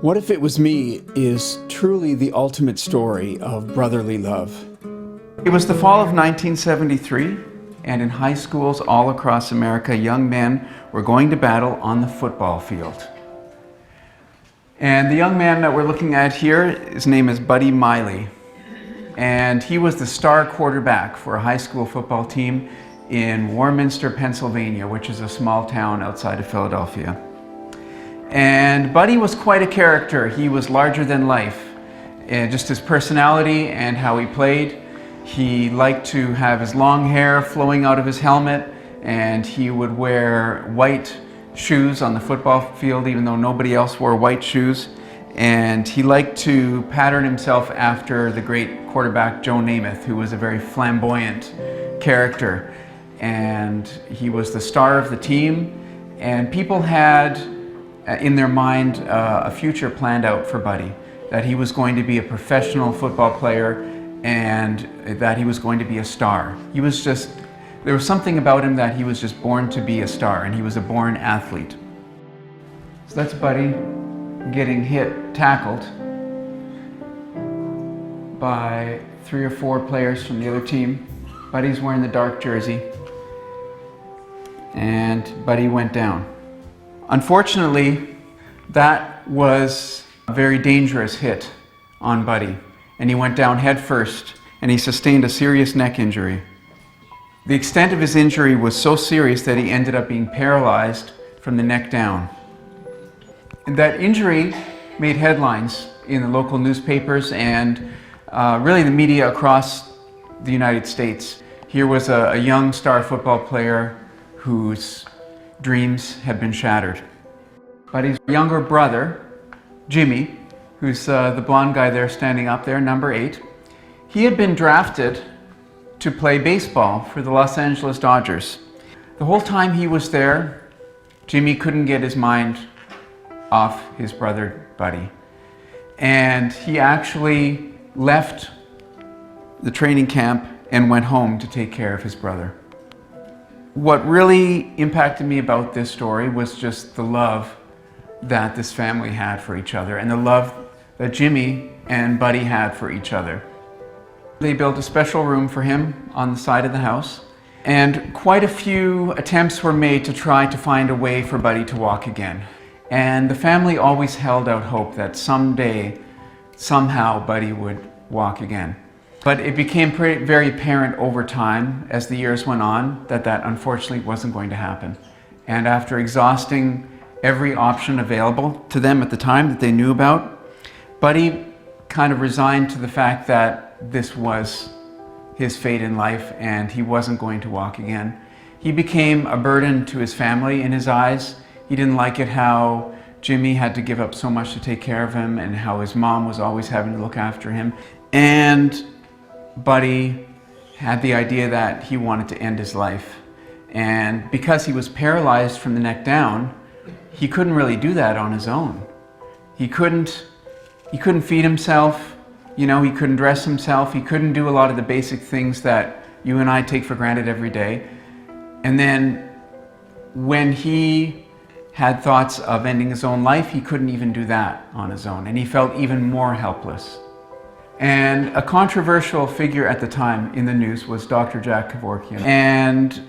What If It Was Me is truly the ultimate story of brotherly love. It was the fall of 1973, and in high schools all across America, young men were going to battle on the football field. And the young man that we're looking at here, his name is Buddy Maile. And he was the star quarterback for a high school football team in Warminster, Pennsylvania, which is a small town outside of Philadelphia. And Buddy was quite a character. He was larger than life. And just his personality and how he played. He liked to have his long hair flowing out of his helmet, and he would wear white shoes on the football field even though nobody else wore white shoes. And he liked to pattern himself after the great quarterback Joe Namath, who was a very flamboyant character. And he was the star of the team, and people had in their mind a future planned out for Buddy, that he was going to be a professional football player and that he was going to be a star. There was something about him that he was just born to be a star, and he was a born athlete. So that's Buddy getting tackled by 3 or 4 players from the other team. Buddy's wearing the dark jersey, and Buddy went down. Unfortunately, that was a very dangerous hit on Buddy, and he went down head first, and he sustained a serious neck injury. The extent of his injury was so serious that he ended up being paralyzed from the neck down. And that injury made headlines in the local newspapers and really the media across the United States. Here was a young star football player whose dreams had been shattered. Buddy's younger brother, Jimmy, who's the blonde guy there standing up there, number 8, he had been drafted to play baseball for the Los Angeles Dodgers. The whole time he was there, Jimmy couldn't get his mind off his brother, Buddy. And he actually left the training camp and went home to take care of his brother. What really impacted me about this story was just the love that this family had for each other and the love that Jimmy and Buddy had for each other. They built a special room for him on the side of the house, and quite a few attempts were made to try to find a way for Buddy to walk again. And the family always held out hope that someday, somehow, Buddy would walk again. But it became very apparent over time, as the years went on, that unfortunately wasn't going to happen. And after exhausting every option available to them at the time that they knew about, Buddy kind of resigned to the fact that this was his fate in life and he wasn't going to walk again. He became a burden to his family in his eyes. He didn't like it how Jimmy had to give up so much to take care of him and how his mom was always having to look after him. And Buddy had the idea that he wanted to end his life. And because he was paralyzed from the neck down, he couldn't really do that on his own. He couldn't feed himself, he couldn't dress himself, he couldn't do a lot of the basic things that you and I take for granted every day. And then when he had thoughts of ending his own life, he couldn't even do that on his own, and he felt even more helpless. And a controversial figure at the time in the news was Dr. Jack Kevorkian. And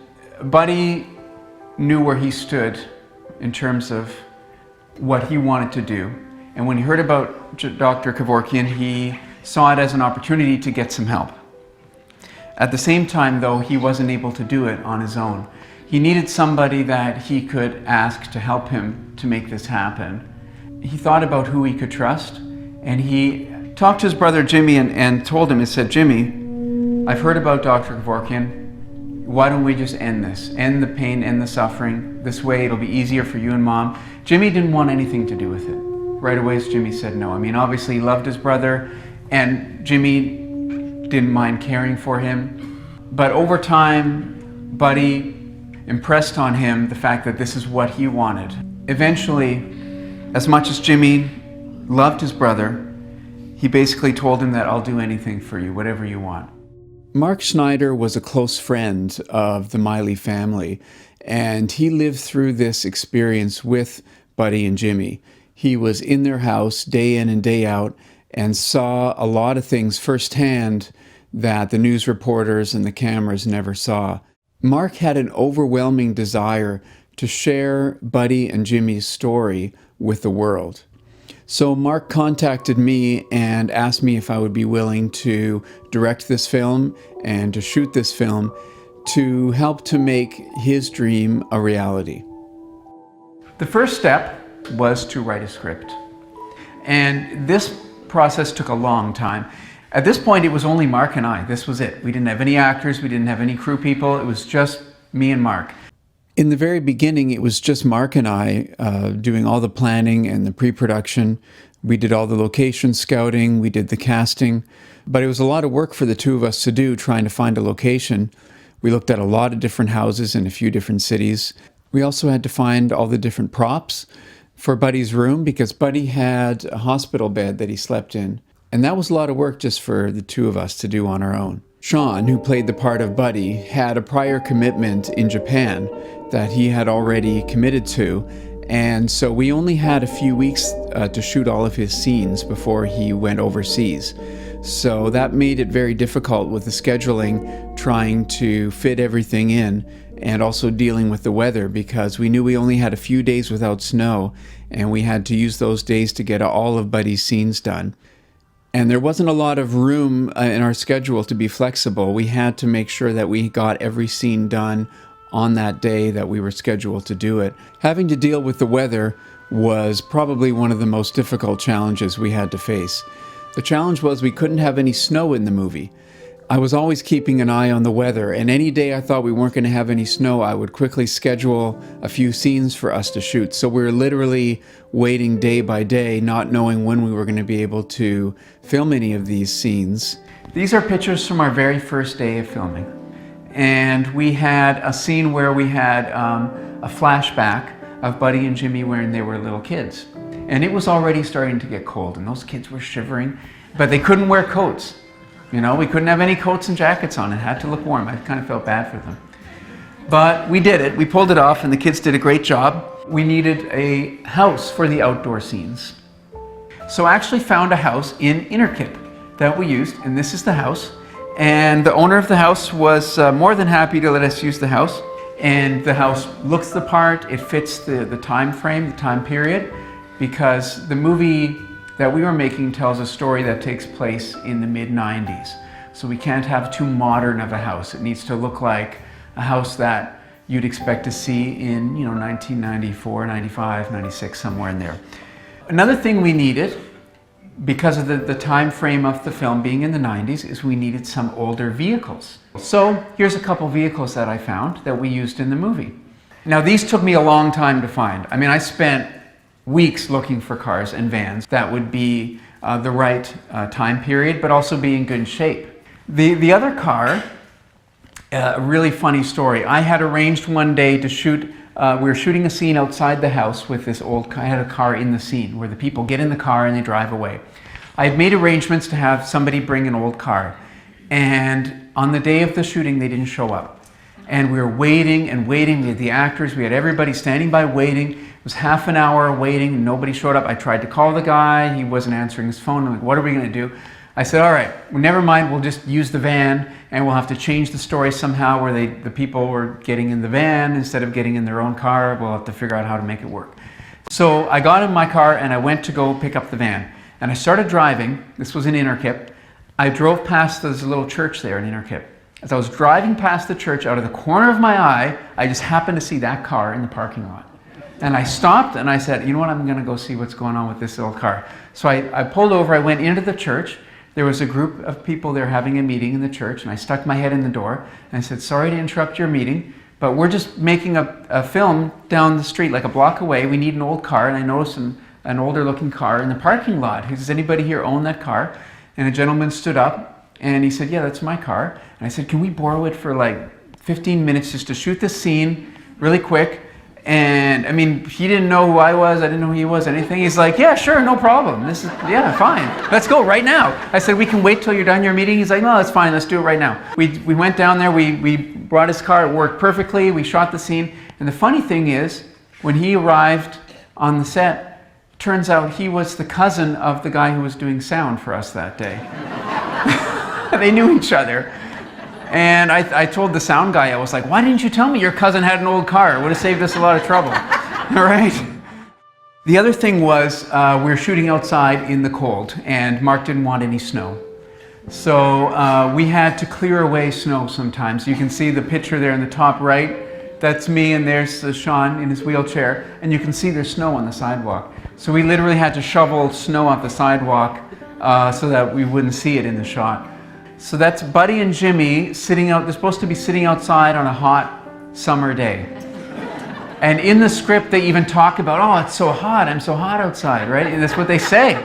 Buddy knew where he stood in terms of what he wanted to do. And when he heard about Dr. Kevorkian, he saw it as an opportunity to get some help. At the same time, though, he wasn't able to do it on his own. He needed somebody that he could ask to help him to make this happen. He thought about who he could trust, and he talked to his brother Jimmy and told him, he said, "Jimmy, I've heard about Dr. Kevorkian. Why don't we just end this? End the pain, end the suffering. This way it'll be easier for you and Mom." Jimmy didn't want anything to do with it. Right away, Jimmy said no. I mean, obviously he loved his brother, and Jimmy didn't mind caring for him. But over time, Buddy impressed on him the fact that this is what he wanted. Eventually, as much as Jimmy loved his brother, he basically told him that, "I'll do anything for you, whatever you want." Mark Schneider was a close friend of the Maile family, and he lived through this experience with Buddy and Jimmy. He was in their house day in and day out and saw a lot of things firsthand that the news reporters and the cameras never saw. Mark had an overwhelming desire to share Buddy and Jimmy's story with the world. So Mark contacted me and asked me if I would be willing to direct this film and to shoot this film to help to make his dream a reality. The first step was to write a script. And this process took a long time. At this point, it was only Mark and I. This was it. We didn't have any actors. We didn't have any crew people. It was just me and Mark. In the very beginning, it was just Mark and I doing all the planning and the pre-production. We did all the location scouting. We did the casting. But it was a lot of work for the two of us to do, trying to find a location. We looked at a lot of different houses in a few different cities. We also had to find all the different props for Buddy's room because Buddy had a hospital bed that he slept in. And that was a lot of work just for the two of us to do on our own. Sean, who played the part of Buddy, had a prior commitment in Japan that he had already committed to. And so we only had a few weeks to shoot all of his scenes before he went overseas. So that made it very difficult with the scheduling, trying to fit everything in, and also dealing with the weather because we knew we only had a few days without snow, and we had to use those days to get all of Buddy's scenes done. And there wasn't a lot of room in our schedule to be flexible. We had to make sure that we got every scene done on that day that we were scheduled to do it. Having to deal with the weather was probably one of the most difficult challenges we had to face. The challenge was we couldn't have any snow in the movie. I was always keeping an eye on the weather, and any day I thought we weren't going to have any snow, I would quickly schedule a few scenes for us to shoot. So we were literally waiting day by day, not knowing when we were going to be able to film any of these scenes. These are pictures from our very first day of filming. And we had a scene where we had a flashback of Buddy and Jimmy when they were little kids. And it was already starting to get cold, and those kids were shivering, but they couldn't wear coats. You know, we couldn't have any coats and jackets on. It had to look warm. I kind of felt bad for them. But we did it. We pulled it off, and the kids did a great job. We needed a house for the outdoor scenes. So I actually found a house in Innerkip that we used, and this is the house. And the owner of the house was more than happy to let us use the house. And the house looks the part. It fits the time frame, the time period, because the movie that we were making tells a story that takes place in the mid-90s. So we can't have too modern of a house. It needs to look like a house that you'd expect to see in, 1994, 95, 96, somewhere in there. Another thing we needed, because of the time frame of the film being in the 90s, is we needed some older vehicles. So here's a couple vehicles that I found that we used in the movie. Now these took me a long time to find. I mean, I spent weeks looking for cars and vans that would be the right time period, but also be in good shape. The other car, a really funny story. I had arranged one day to shoot, we were shooting a scene outside the house with this old car. I had a car in the scene where the people get in the car and they drive away. I had made arrangements to have somebody bring an old car. And on the day of the shooting, they didn't show up. And we were waiting and waiting. We had the actors, we had everybody standing by waiting. It was half an hour waiting and nobody showed up. I tried to call the guy, he wasn't answering his phone. I'm like, what are we gonna do? I said, all right, well, never mind, we'll just use the van and we'll have to change the story somehow where the people were getting in the van instead of getting in their own car. We'll have to figure out how to make it work. So I got in my car and I went to go pick up the van. And I started driving. This was in Innerkip. I drove past this little church there in Innerkip. As I was driving past the church, out of the corner of my eye, I just happened to see that car in the parking lot. And I stopped and I said, you know what, I'm gonna go see what's going on with this little car. So I pulled over, I went into the church. There was a group of people there having a meeting in the church, and I stuck my head in the door and I said, sorry to interrupt your meeting, but we're just making a film down the street, like a block away. We need an old car, and I noticed an older looking car in the parking lot. Does anybody here own that car? And a gentleman stood up and he said, yeah, that's my car. And I said, can we borrow it for like 15 minutes just to shoot this scene really quick? And I mean, he didn't know who I was, I didn't know who he was, anything. He's like, yeah, sure, no problem. This is, yeah, fine. Let's go right now. I said, we can wait till you're done your meeting. He's like, no, that's fine, let's do it right now. We went down there, we brought his car, it worked perfectly, we shot the scene. And the funny thing is, when he arrived on the set, Turns out he was the cousin of the guy who was doing sound for us that day. They knew each other. And I told the sound guy, I was like, why didn't you tell me your cousin had an old car? It would have saved us a lot of trouble. All right. The other thing was we were shooting outside in the cold, and Mark didn't want any snow. So we had to clear away snow sometimes. You can see the picture there in the top right. That's me, and there's Sean in his wheelchair. And you can see there's snow on the sidewalk. So we literally had to shovel snow off the sidewalk so that we wouldn't see it in the shot. So that's Buddy and Jimmy sitting out. They're supposed to be sitting outside on a hot summer day. And in the script, they even talk about, oh, it's so hot. I'm so hot outside, right? And that's what they say.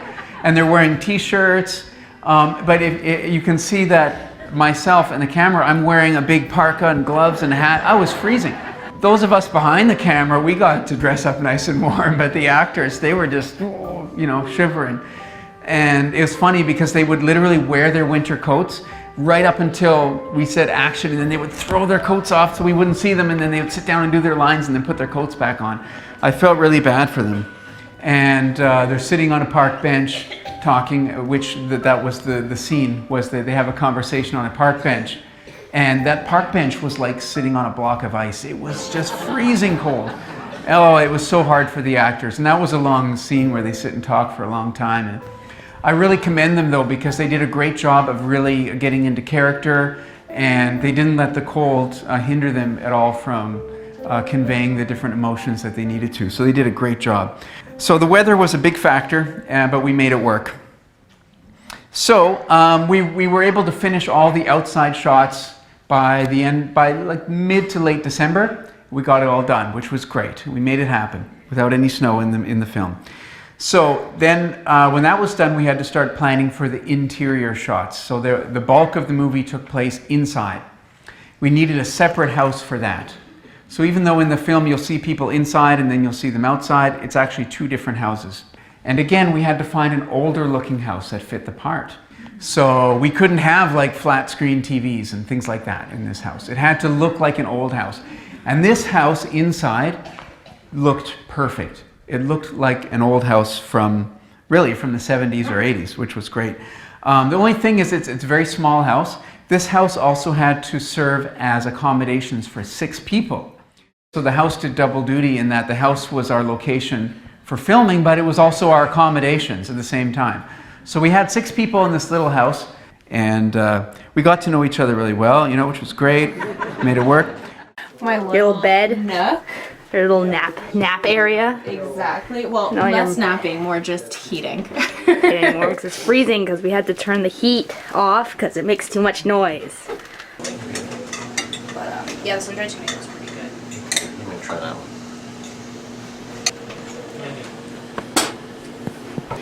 And they're wearing T-shirts. But if you can see that myself and the camera, I'm wearing a big parka and gloves and a hat. I was freezing. Those of us behind the camera, we got to dress up nice and warm. But the actors, they were just, shivering. And it was funny because they would literally wear their winter coats right up until we said action, and then they would throw their coats off so we wouldn't see them, and then they would sit down and do their lines and then put their coats back on. I felt really bad for them. And they're sitting on a park bench talking, which that was the scene, was that they have a conversation on a park bench. And that park bench was like sitting on a block of ice. It was just freezing cold. Oh, it was so hard for the actors. And that was a long scene where they sit and talk for a long time. And I really commend them though, because they did a great job of really getting into character, and they didn't let the cold hinder them at all from conveying the different emotions that they needed to. So they did a great job. So the weather was a big factor, but we made it work. So we were able to finish all the outside shots by like mid to late December. We got it all done, which was great. We made it happen without any snow in the film. So then when that was done, we had to start planning for the interior shots. So the bulk of the movie took place inside. We needed a separate house for that. So even though in the film you'll see people inside and then you'll see them outside, it's actually two different houses. And again, we had to find an older looking house that fit the part. So we couldn't have like flat screen TVs and things like that in this house. It had to look like an old house. And this house inside looked perfect. It looked like an old house from the 70s or 80s, which was great. The only thing is it's a very small house. This house also had to serve as accommodations for 6 people. So the house did double duty in that the house was our location for filming, but it was also our accommodations at the same time. So we had 6 people in this little house, and we got to know each other really well, which was great. Made it work. My little bed nook. Their little nap area. Exactly. Well, No, less napping, more just heating. Getting warm because it's freezing because we had to turn the heat off because it makes too much noise. But yeah, the sun-dried tomato is pretty good. I'm gonna try that one.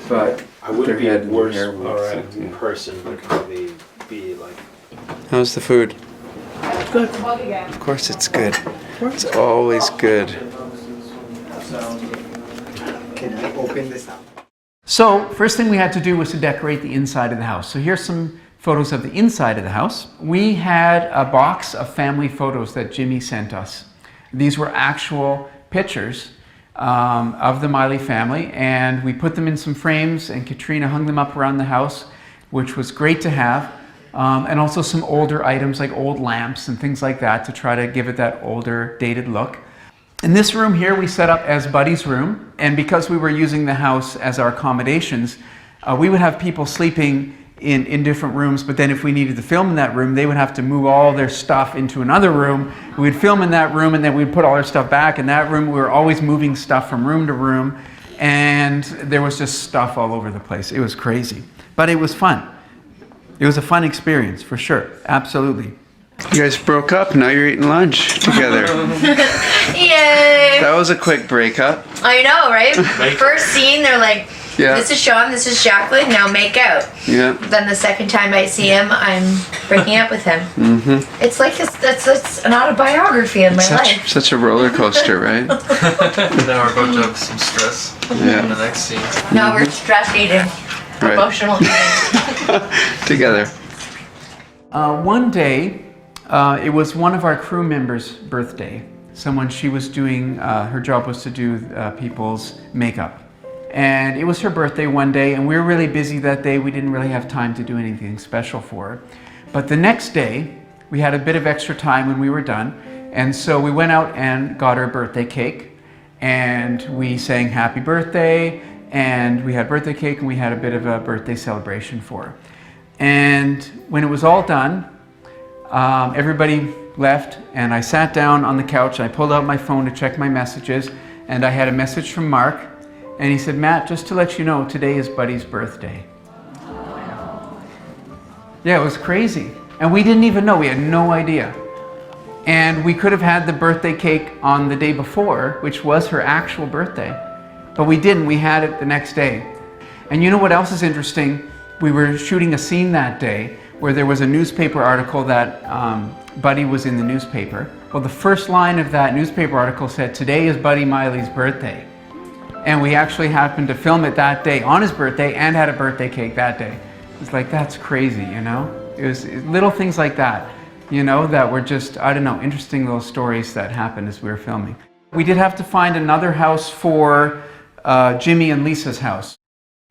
But I wouldn't be had worse hair was- in person, but probably be like. How's the food? Good. Again. Of course it's good. It's always good. Can I open this up? So first thing we had to do was to decorate the inside of the house. So here's some photos of the inside of the house. We had a box of family photos that Jimmy sent us. These were actual pictures of the Maile family, and we put them in some frames, and Katrina hung them up around the house, which was great to have. And also some older items like old lamps and things like that to try to give it that older, dated look. In this room here, we set up as Buddy's room, and because we were using the house as our accommodations, we would have people sleeping in different rooms, but then if we needed to film in that room, they would have to move all their stuff into another room. We'd film in that room, and then we'd put all our stuff back in that room. We were always moving stuff from room to room, and there was just stuff all over the place. It was crazy, but it was fun. It was a fun experience, for sure. Absolutely. You guys broke up, now you're eating lunch together. Yay! That was a quick breakup. I know, right? First scene, they're like, Yeah. this is Sean, this is Jacqueline, now make out. Yeah. Then the second time I see him, I'm breaking up with him. Mm-hmm. It's like it's an autobiography of my life. Such a roller coaster, right? Now we're about to have some stress in the next scene. Now we're stress eating, Right. emotional eating. Together. One day, it was one of our crew members' birthday. She was doing, her job was to do people's makeup. And it was her birthday one day, and we were really busy that day. We didn't really have time to do anything special for her. But the next day, we had a bit of extra time when we were done. And so we went out and got her a birthday cake. And we sang happy birthday, and we had birthday cake, and we had a bit of a birthday celebration for her. And when it was all done, everybody left, and I sat down on the couch, and I pulled out my phone to check my messages, and I had a message from Mark, and he said, "Matt, just to let you know, today is Buddy's birthday." Yeah, it was crazy. And we didn't even know, we had no idea. And we could have had the birthday cake on the day before, which was her actual birthday, but we didn't, we had it the next day. And you know what else is interesting? We were shooting a scene that day where there was a newspaper article that Buddy was in the newspaper. Well, the first line of that newspaper article said, "Today is Buddy Miley's birthday." And we actually happened to film it that day on his birthday and had a birthday cake that day. It's like, that's crazy, you know? It was little things like that, you know, that were just, I don't know, interesting little stories that happened as we were filming. We did have to find another house for Jimmy and Lisa's house.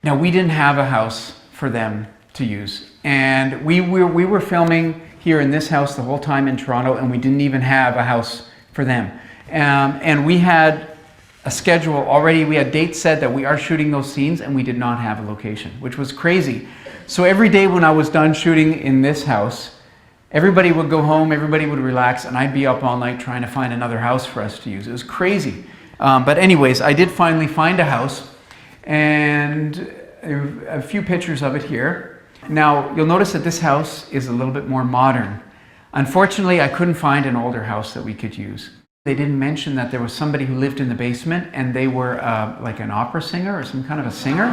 Now, we didn't have a house for them to use. And we were filming here in this house the whole time in Toronto, and we didn't even have a house for them. And we had a schedule already, we had dates set that we are shooting those scenes, and we did not have a location, which was crazy. So every day when I was done shooting in this house, everybody would go home, everybody would relax, and I'd be up all night trying to find another house for us to use. It was crazy. But anyways, I did finally find a house, and a few pictures of it here. Now, you'll notice that this house is a little bit more modern. Unfortunately, I couldn't find an older house that we could use. They didn't mention that there was somebody who lived in the basement, and they were like an opera singer or some kind of a singer.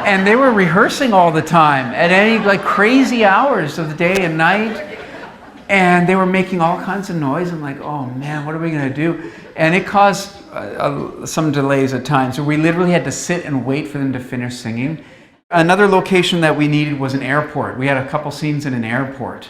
And they were rehearsing all the time at any like crazy hours of the day and night. And they were making all kinds of noise. I'm like, oh man, what are we going to do? And it caused some delays at times. So we literally had to sit and wait for them to finish singing. Another location that we needed was an airport. We had a couple scenes in an airport.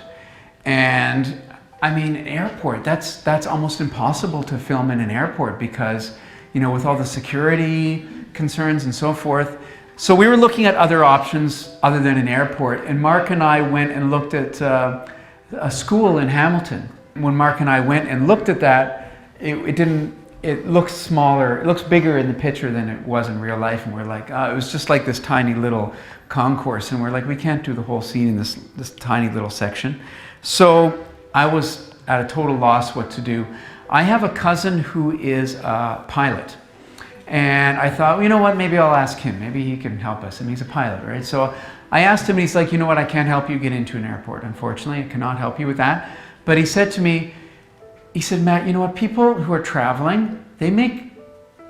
And I mean, an airport, that's almost impossible to film in an airport because, you know, with all the security concerns and so forth. So we were looking at other options other than an airport. And Mark and I went and looked at a school in Hamilton. When Mark and I went and looked at that, it looks smaller, it looks bigger in the picture than it was in real life. And we're like, it was just like this tiny little concourse. And we're like, we can't do the whole scene in this tiny little section. So I was at a total loss what to do. I have a cousin who is a pilot. And I thought, well, you know what, maybe I'll ask him. Maybe he can help us. I mean, he's a pilot, right? So I asked him, and he's like, you know what, I can't help you get into an airport. Unfortunately, I cannot help you with that. But he said to me, he said, Matt, you know what, people who are traveling, they make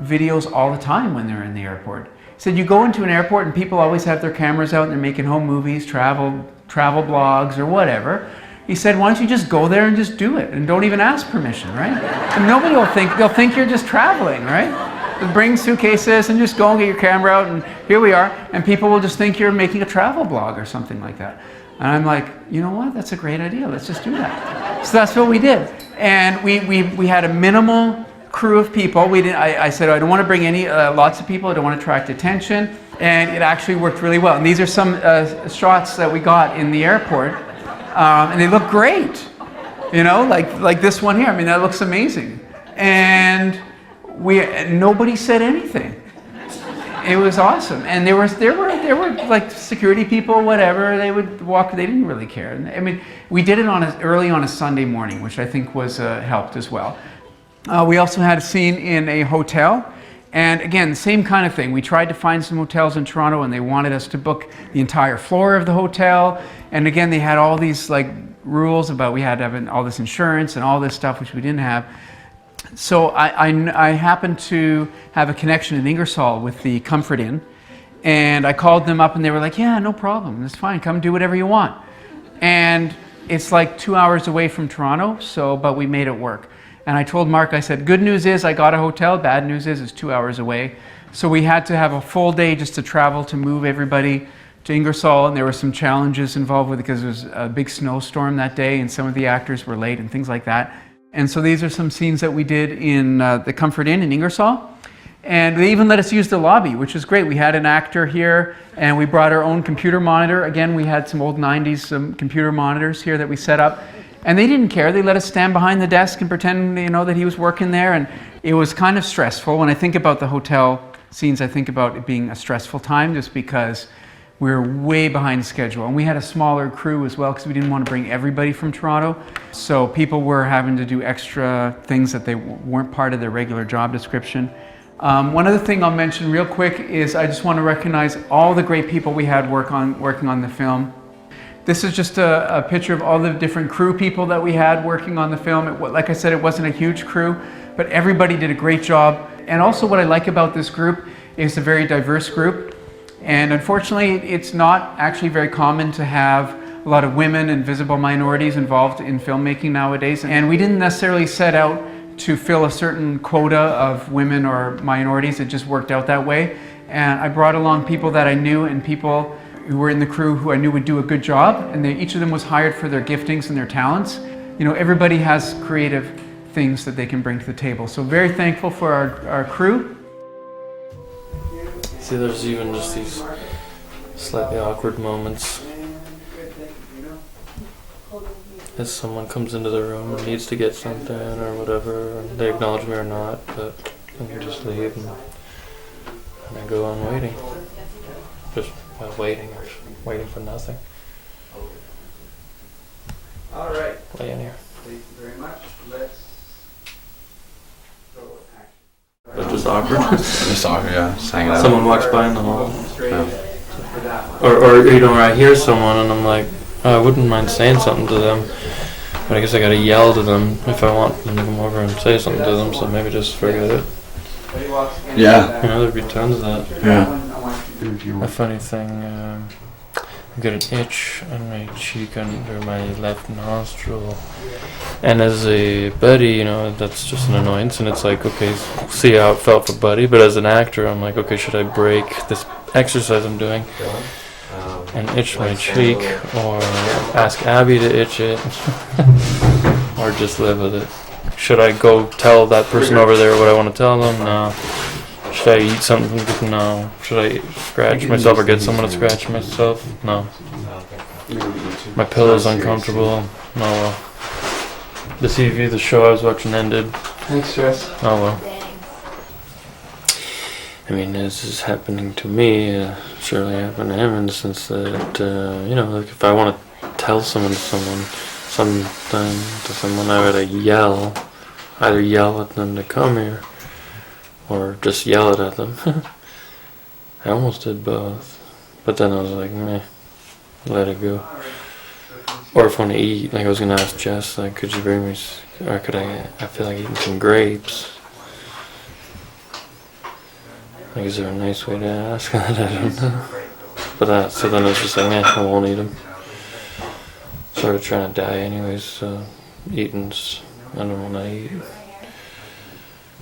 videos all the time when they're in the airport. He said, you go into an airport and people always have their cameras out and they're making home movies, travel blogs or whatever. He said, why don't you just go there and just do it and don't even ask permission, right? And nobody will think, they'll think you're just traveling, right? Just bring suitcases and just go and get your camera out and here we are. And people will just think you're making a travel blog or something like that. And I'm like, you know what, that's a great idea, let's just do that. So that's what we did. And we had a minimal crew of people. I said, I don't want to bring lots of people, I don't want to attract attention. And it actually worked really well. And these are some shots that we got in the airport. And they look great, you know, like this one here. I mean, that looks amazing. And nobody said anything. It was awesome. And there were like security people, whatever. They would walk. They didn't really care. I mean, we did it early on a Sunday morning, which I think was helped as well. We also had a scene in a hotel. And again, same kind of thing. We tried to find some hotels in Toronto and they wanted us to book the entire floor of the hotel. And again, they had all these like rules about we had to have all this insurance and all this stuff, which we didn't have. So I happened to have a connection in Ingersoll with the Comfort Inn. And I called them up and they were like, yeah, no problem. It's fine. Come do whatever you want. And it's like 2 hours away from Toronto, but we made it work. And I told Mark, I said, good news is I got a hotel, bad news is it's 2 hours away. So we had to have a full day just to travel to move everybody to Ingersoll, and there were some challenges involved with it because there was a big snowstorm that day and some of the actors were late and things like that. And so these are some scenes that we did in the Comfort Inn in Ingersoll. And they even let us use the lobby, which was great. We had an actor here, and we brought our own computer monitor. Again, we had some old 90s computer monitors here that we set up. And they didn't care. They let us stand behind the desk and pretend, that he was working there. And it was kind of stressful. When I think about the hotel scenes, I think about it being a stressful time just because we were way behind schedule. And we had a smaller crew as well because we didn't want to bring everybody from Toronto. So people were having to do extra things that they weren't part of their regular job description. One other thing I'll mention real quick is I just want to recognize all the great people we had working on the film. This is just a picture of all the different crew people that we had working on the film. Like I said, it wasn't a huge crew, but everybody did a great job. And also what I like about this group is a very diverse group. And unfortunately, it's not actually very common to have a lot of women and visible minorities involved in filmmaking nowadays. And we didn't necessarily set out to fill a certain quota of women or minorities. It just worked out that way. And I brought along people that I knew and people who were in the crew who I knew would do a good job, and each of them was hired for their giftings and their talents. Everybody has creative things that they can bring to the table. So very thankful for our crew. See, there's even just these slightly awkward moments as someone comes into the room and needs to get something or whatever, and they acknowledge me or not, but then you just leave and I go on waiting. Just waiting for nothing. All right. Lay in here. Thank you very much. Let's go action. But just awkward. Just talking, yeah, just hanging out. Someone walks by in the hall. Yeah. Or I hear someone and I'm like, I wouldn't mind saying something to them, but I guess I gotta yell to them if I want them to come over and say something to them, so maybe just forget it. Yeah. There'd be tons of that. Yeah. A funny thing, I got an itch on my cheek under my left nostril, and as a buddy, that's just an annoyance, and it's like, okay, see how it felt for Buddy, but as an actor, I'm like, okay, should I break this exercise I'm doing and itch my cheek, or ask Abby to itch it, or just live with it? Should I go tell that person over there what I want to tell them? No. Should I eat something? No. Should I scratch myself or get someone to scratch myself? No. My pillow's uncomfortable. No, well. The show I was watching ended. Thanks, Jess. Oh, well. I mean, this is happening to me, surely happened to him in the sense that, like if I want to tell something to someone, I would either yell at them to come here, or just yell it at them. I almost did both, but then I was like, meh, let it go. Or if I want to eat, like I was going to ask Jess, like, could you bring me, or I feel like eating some grapes. Like, is there a nice way to ask that? I don't know. But so then I was just like, I won't eat them. Started trying to die anyways, so I don't want to eat.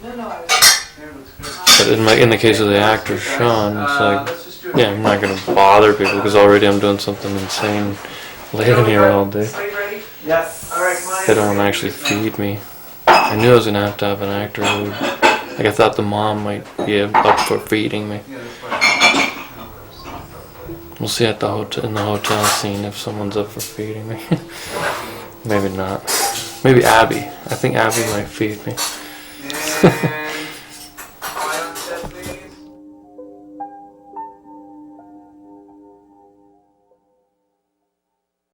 But in the case of the actor Sean, it's like, I'm not going to bother people because already I'm doing something insane, laying here all day. They don't want to actually feed me. I knew I was going to have an actor who, like, I thought the mom might be up for feeding me. We'll see in the hotel scene if someone's up for feeding me. Maybe not. Maybe Abby. I think Abby might feed me.